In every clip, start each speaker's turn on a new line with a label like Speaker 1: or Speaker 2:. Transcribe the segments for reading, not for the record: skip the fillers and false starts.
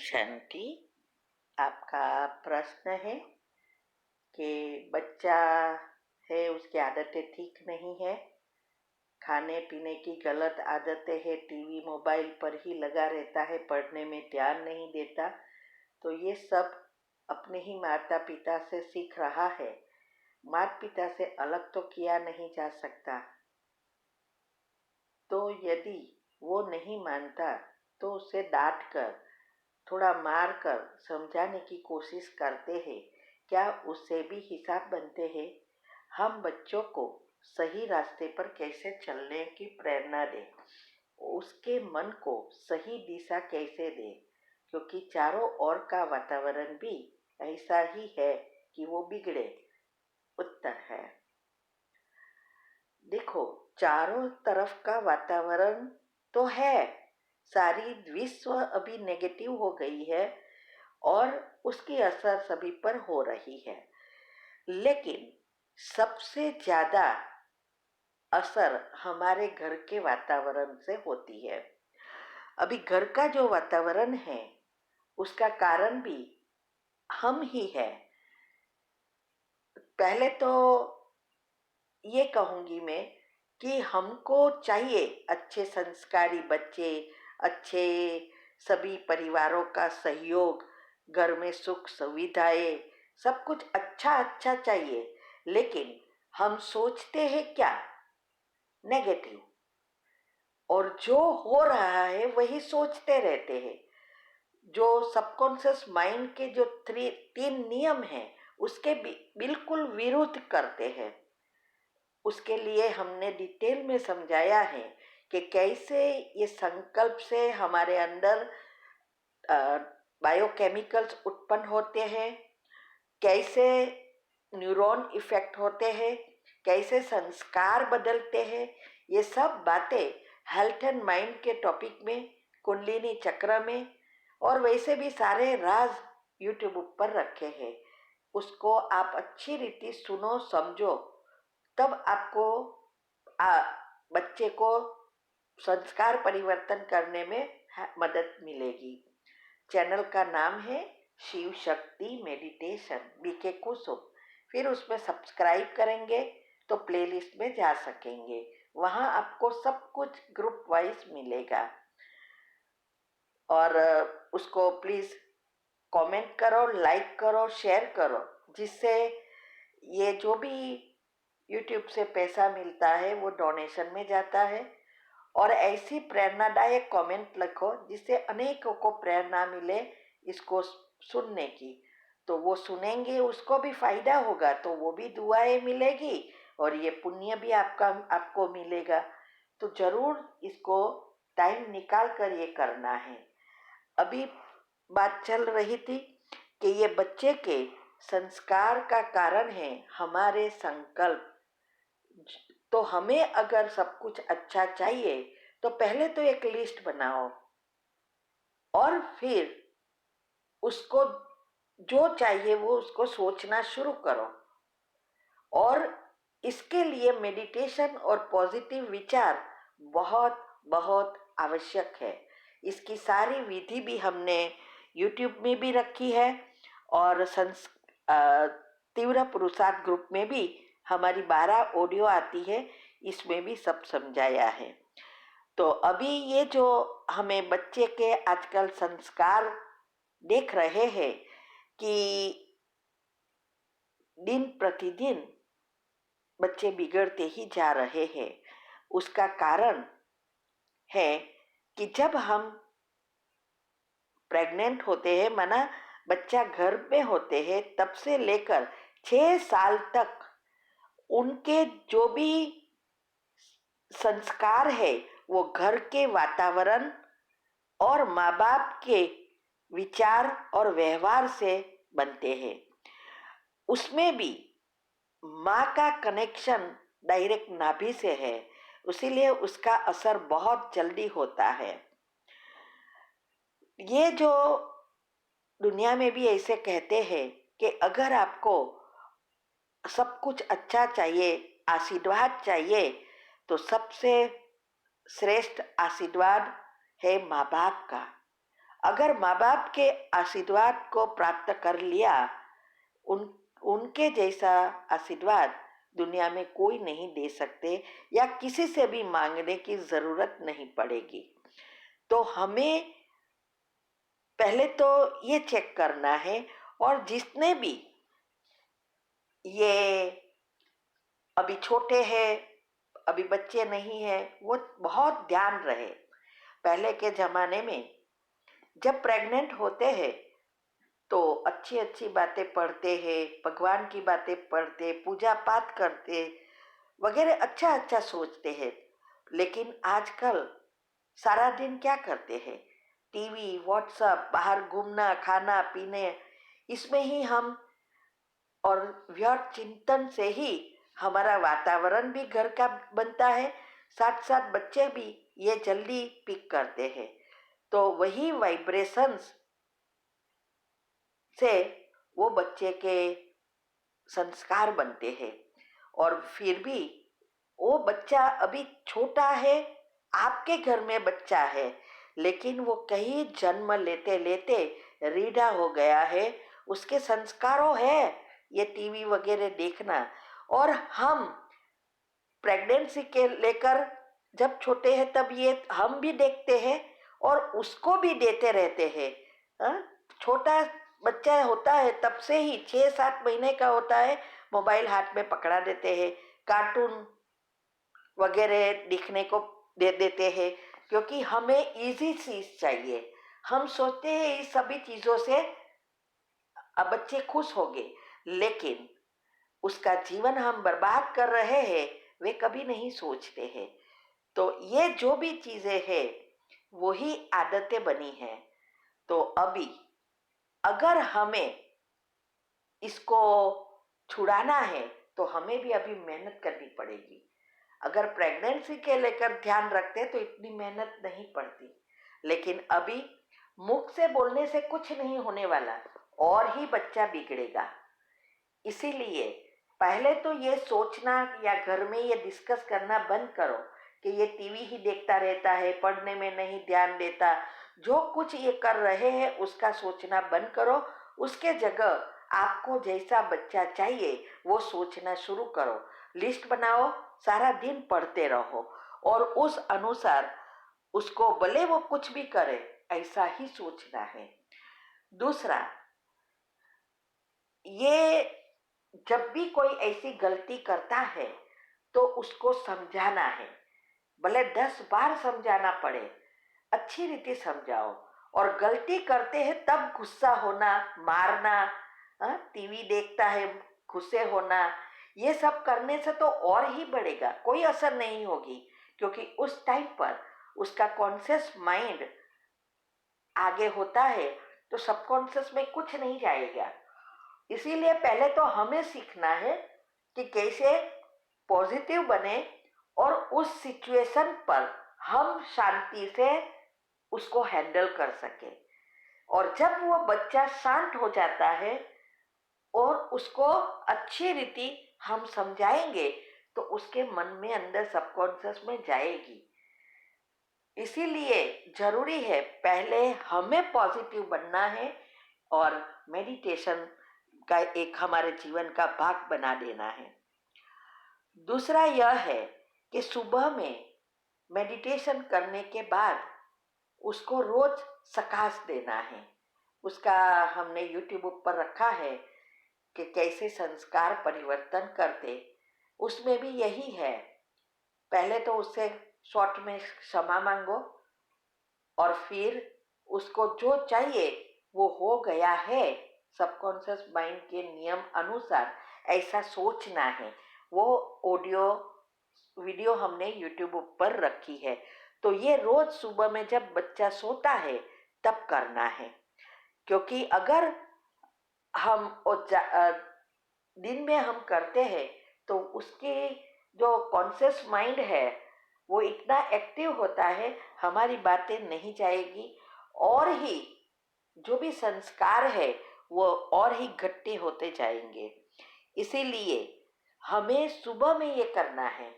Speaker 1: शांति। आपका प्रश्न है कि बच्चा है, उसकी आदतें ठीक नहीं है, खाने पीने की गलत आदतें है, टीवी मोबाइल पर ही लगा रहता है, पढ़ने में ध्यान नहीं देता, तो ये सब अपने ही माता पिता से सीख रहा है। माता पिता से अलग तो किया नहीं जा सकता। तो यदि वो नहीं मानता तो उसे डांट कर, थोड़ा मार कर समझाने की कोशिश करते हैं। क्या उससे भी हिसाब बनते हैं? हम बच्चों को सही रास्ते पर कैसे चलने की प्रेरणा दें, उसके मन को सही दिशा कैसे दें, क्योंकि चारों ओर का वातावरण भी ऐसा ही है कि वो बिगड़े। उत्तर है, देखो, चारों तरफ का वातावरण तो है, सारी विश्व अभी नेगेटिव हो गई है और उसकी असर सभी पर हो रही है। लेकिन सबसे ज्यादा असर हमारे घर के वातावरण से होती है। अभी घर का जो वातावरण है उसका कारण भी हम ही है। पहले तो ये कहूंगी मैं कि हमको चाहिए अच्छे संस्कारी बच्चे, अच्छे सभी परिवारों का सहयोग, घर में सुख सुविधाएं, सब कुछ अच्छा अच्छा चाहिए। लेकिन हम सोचते हैं क्या? नेगेटिव। और जो हो रहा है वही सोचते रहते हैं। जो सबकॉन्शियस माइंड के जो तीन नियम हैं उसके बिल्कुल विरुद्ध करते हैं। उसके लिए हमने डिटेल में समझाया है कि कैसे ये संकल्प से हमारे अंदर बायोकेमिकल्स उत्पन्न होते हैं, कैसे न्यूरॉन इफेक्ट होते हैं, कैसे संस्कार बदलते हैं। ये सब बातें हेल्थ एंड माइंड के टॉपिक में, कुंडलिनी चक्र में, और वैसे भी सारे राज यूट्यूब पर रखे हैं। उसको आप अच्छी रीति सुनो, समझो, तब आपको बच्चे को संस्कार परिवर्तन करने में मदद मिलेगी। चैनल का नाम है शिव शक्ति मेडिटेशन, बीके कुसुम। फिर उसमें सब्सक्राइब करेंगे तो प्लेलिस्ट में जा सकेंगे। वहाँ आपको सब कुछ ग्रुप वाइज मिलेगा। और उसको प्लीज़ कमेंट करो, लाइक करो, शेयर करो, जिससे ये जो भी यूट्यूब से पैसा मिलता है वो डोनेशन में जाता है। और ऐसी प्रेरणादायक कमेंट लिखो जिससे अनेकों को प्रेरणा मिले इसको सुनने की। तो वो सुनेंगे, उसको भी फायदा होगा, तो वो भी दुआएं मिलेगी और ये पुण्य भी आपको मिलेगा। तो जरूर इसको टाइम निकाल कर ये करना है। अभी बात चल रही थी कि ये बच्चे के संस्कार का कारण है हमारे संकल्प। तो हमें अगर सब कुछ अच्छा चाहिए तो पहले तो एक लिस्ट बनाओ और फिर उसको जो चाहिए वो उसको सोचना शुरू करो। और इसके लिए मेडिटेशन और पॉजिटिव विचार बहुत बहुत आवश्यक है। इसकी सारी विधि भी हमने यूट्यूब में भी रखी है और तीव्र पुरुषार्थ ग्रुप में भी हमारी 12 ऑडियो आती है, इसमें भी सब समझाया है। तो अभी ये जो हमें बच्चे के आजकल संस्कार देख रहे हैं कि दिन प्रतिदिन बच्चे बिगड़ते ही जा रहे हैं, उसका कारण है कि जब हम प्रेग्नेंट होते हैं, माना बच्चा घर में होते हैं, तब से लेकर 6 साल तक उनके जो भी संस्कार है वो घर के वातावरण और माँ बाप के विचार और व्यवहार से बनते हैं। उसमें भी माँ का कनेक्शन डायरेक्ट नाभि से है, इसीलिए उसका असर बहुत जल्दी होता है। ये जो दुनिया में भी ऐसे कहते हैं कि अगर आपको सब कुछ अच्छा चाहिए, आशीर्वाद चाहिए, तो सबसे श्रेष्ठ आशीर्वाद है माँ बाप का। अगर माँ बाप के आशीर्वाद को प्राप्त कर लिया, उन उनके जैसा आशीर्वाद दुनिया में कोई नहीं दे सकते, या किसी से भी मांगने की जरूरत नहीं पड़ेगी। तो हमें पहले तो ये चेक करना है, और जिसने भी ये अभी छोटे हैं, अभी बच्चे नहीं हैं, वो बहुत ध्यान रहे। पहले के जमाने में जब प्रेग्नेंट होते हैं तो अच्छी अच्छी बातें पढ़ते हैं, भगवान की बातें पढ़ते, पूजा पाठ करते वगैरह, अच्छा अच्छा सोचते हैं। लेकिन आजकल सारा दिन क्या करते हैं? टीवी, व्हाट्सएप, बाहर घूमना, खाना पीने, इसमें ही हम, और व्यर्थ चिंतन से ही हमारा वातावरण भी घर का बनता है, साथ साथ बच्चे भी ये जल्दी पिक करते हैं। तो वही वाइब्रेशंस से वो बच्चे के संस्कार बनते हैं। और फिर भी वो बच्चा अभी छोटा है, आपके घर में बच्चा है, लेकिन वो कहीं जन्म लेते लेते रीढ़ा हो गया है, उसके संस्कारों है ये टीवी वगैरह देखना। और हम प्रेगनेंसी के लेकर जब छोटे हैं तब ये हम भी देखते हैं और उसको भी देते रहते हैं। हाँ? छोटा बच्चा होता है तब से ही 6-7 महीने का होता है, मोबाइल हाथ में पकड़ा देते हैं, कार्टून वगैरह दिखने को दे देते हैं, क्योंकि हमें इजी चीज चाहिए। हम सोचते हैं इस सभी चीजों से अब बच्चे खुश होंगे, लेकिन उसका जीवन हम बर्बाद कर रहे हैं, वे कभी नहीं सोचते हैं। तो ये जो भी चीजें हैं वही आदतें बनी हैं। तो अभी अगर हमें इसको छुड़ाना है तो हमें भी अभी मेहनत करनी पड़ेगी। अगर प्रेगनेंसी के लेकर ध्यान रखते तो इतनी मेहनत नहीं पड़ती, लेकिन अभी मुख से बोलने से कुछ नहीं होने वाला, और ही बच्चा बिगड़ेगा। इसीलिए पहले तो ये सोचना या घर में ये डिस्कस करना बंद करो कि ये टीवी ही देखता रहता है, पढ़ने में नहीं ध्यान देता। जो कुछ ये कर रहे हैं उसका सोचना बंद करो। उसके जगह आपको जैसा बच्चा चाहिए वो सोचना शुरू करो। लिस्ट बनाओ, सारा दिन पढ़ते रहो, और उस अनुसार उसको भले वो कुछ भी करे ऐसा ही सोचना है। दूसरा, ये जब भी कोई ऐसी गलती करता है तो उसको समझाना है, भले 10 बार समझाना पड़े, अच्छी रीति समझाओ। और गलती करते हैं तब गुस्सा होना, मारना, टीवी देखता है गुस्से होना, ये सब करने से तो और ही बढ़ेगा, कोई असर नहीं होगी, क्योंकि उस टाइम पर उसका कॉन्शियस माइंड आगे होता है, तो सबकॉन्शियस में कुछ नहीं जाएगा। इसीलिए पहले तो हमें सीखना है कि कैसे पॉजिटिव बने, और उस सिचुएशन पर हम शांति से उसको हैंडल कर सके। और जब वो बच्चा शांत हो जाता है और उसको अच्छी रीति हम समझाएंगे तो उसके मन में अंदर सबकॉन्शियस में जाएगी। इसीलिए जरूरी है पहले हमें पॉजिटिव बनना है, और मेडिटेशन का एक हमारे जीवन का भाग बना देना है। दूसरा यह है कि सुबह में मेडिटेशन करने के बाद उसको रोज सकाश देना है। उसका हमने यूट्यूब पर रखा है कि कैसे संस्कार परिवर्तन करते, उसमें भी यही है। पहले तो उससे शॉर्ट में क्षमा मांगो, और फिर उसको जो चाहिए वो हो गया है, सबकॉन्शियस माइंड के नियम अनुसार ऐसा सोचना है। वो ऑडियो वीडियो हमने यूट्यूब पर रखी है। तो ये रोज सुबह में जब बच्चा सोता है तब करना है, क्योंकि अगर हम दिन में हम करते हैं तो उसके जो कॉन्शियस माइंड है वो इतना एक्टिव होता है, हमारी बातें नहीं जाएगी, और ही जो भी संस्कार है वो और ही गट्टे होते जाएंगे। इसीलिए हमें सुबह में ये करना है।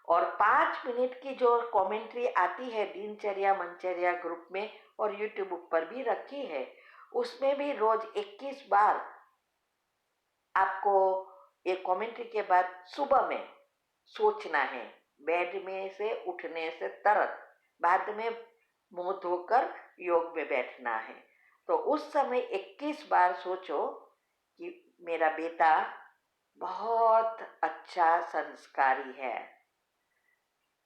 Speaker 1: और 5 मिनट की जो कमेंट्री आती है दिनचर्या मनचर्या ग्रुप में, और यूट्यूब पर भी रखी है। उसमें भी रोज 21 बार आपको ये कमेंट्री के बाद सुबह में सोचना है। बेड में से उठने से तुरंत बाद में मुंह धोकर योग में बैठना है। तो उस समय 21 बार सोचो कि मेरा बेटा बहुत अच्छा संस्कारी है,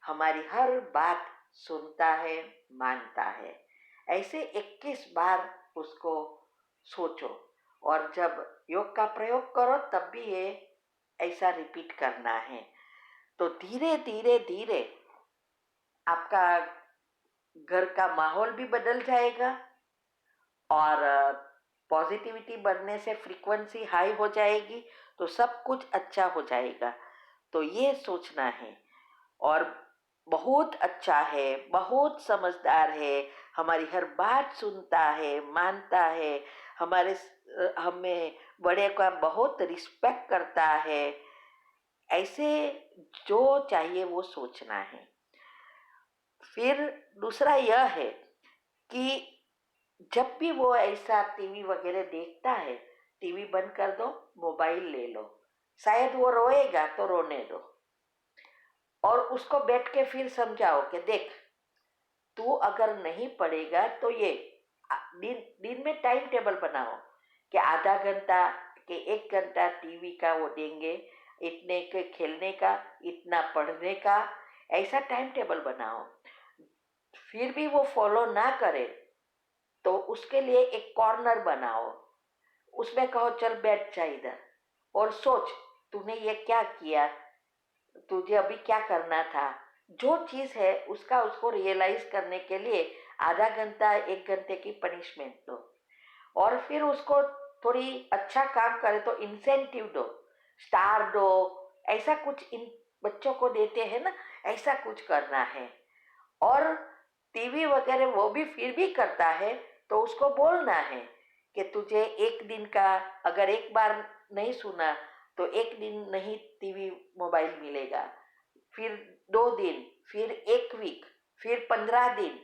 Speaker 1: हमारी हर बात सुनता है, मानता है। ऐसे 21 बार उसको सोचो और जब योग का प्रयोग करो तब भी ये ऐसा रिपीट करना है। तो धीरे धीरे धीरे आपका घर का माहौल भी बदल जाएगा और पॉजिटिविटी बढ़ने से फ्रीक्वेंसी हाई हो जाएगी, तो सब कुछ अच्छा हो जाएगा। तो ये सोचना है। और बहुत अच्छा है, बहुत समझदार है, हमारी हर बात सुनता है, मानता है, हमें बड़े का बहुत रिस्पेक्ट करता है। ऐसे जो चाहिए वो सोचना है। फिर दूसरा यह है कि जब भी वो ऐसा टीवी वगैरह देखता है, टीवी बंद कर दो, मोबाइल ले लो। शायद वो रोएगा तो रोने दो और उसको बैठ के फिर समझाओ कि देख, तू अगर नहीं पढ़ेगा तो ये दिन में टाइम टेबल बनाओ कि आधा घंटा के 1 घंटा टीवी का वो देंगे, इतने के खेलने का, इतना पढ़ने का, ऐसा टाइम टेबल बनाओ। फिर भी वो फॉलो ना करे तो उसके लिए एक कॉर्नर बनाओ, उसमें कहो चल बैठ जा इधर और सोच तूने ये क्या किया, तुझे अभी क्या करना था। जो चीज है उसका उसको रियलाइज करने के लिए आधा घंटा 1 घंटे की पनिशमेंट दो और फिर उसको थोड़ी अच्छा काम करे तो इंसेंटिव दो, स्टार दो। ऐसा कुछ इन बच्चों को देते हैं ना, ऐसा कुछ करना है। और टीवी वगैरह वो भी फिर भी करता है तो उसको बोलना है कि तुझे 1 दिन का, अगर एक बार नहीं सुना तो 1 दिन नहीं टीवी मोबाइल मिलेगा, फिर 2 दिन, फिर 1 वीक, फिर 15 दिन,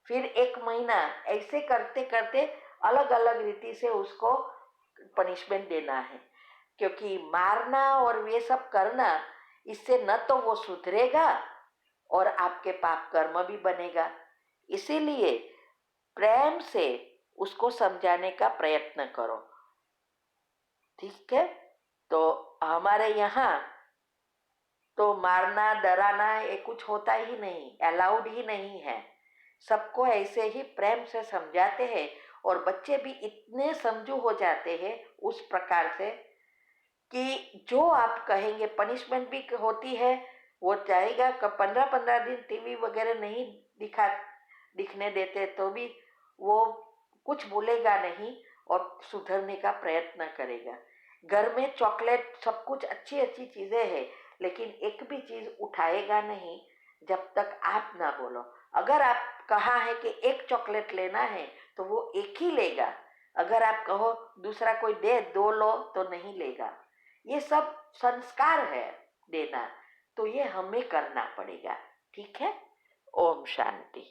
Speaker 1: फिर 1 महीना। ऐसे करते करते अलग अलग रीति से उसको पनिशमेंट देना है। क्योंकि मारना और ये सब करना, इससे न तो वो सुधरेगा और आपके पाप कर्म भी बनेगा। इसीलिए प्रेम से उसको समझाने का प्रयत्न करो। ठीक है? तो हमारे यहाँ तो मारना डराना ये कुछ होता ही नहीं, अलाउड ही नहीं है। सबको ऐसे ही प्रेम से समझाते हैं और बच्चे भी इतने समझू हो जाते हैं उस प्रकार से कि जो आप कहेंगे पनिशमेंट भी होती है। वो चाहेगा 15-15 दिन टीवी वगैरह नहीं दिखने देते तो भी वो कुछ बोलेगा नहीं और सुधरने का प्रयत्न करेगा। घर में चॉकलेट सब कुछ अच्छी अच्छी चीजें हैं, लेकिन एक भी चीज उठाएगा नहीं जब तक आप ना बोलो। अगर आप कहा है कि एक चॉकलेट लेना है तो वो एक ही लेगा। अगर आप कहो दूसरा कोई दे, 2 लो, तो नहीं लेगा। ये सब संस्कार है देना, तो ये हमें करना पड़ेगा। ठीक है? ओम शांति।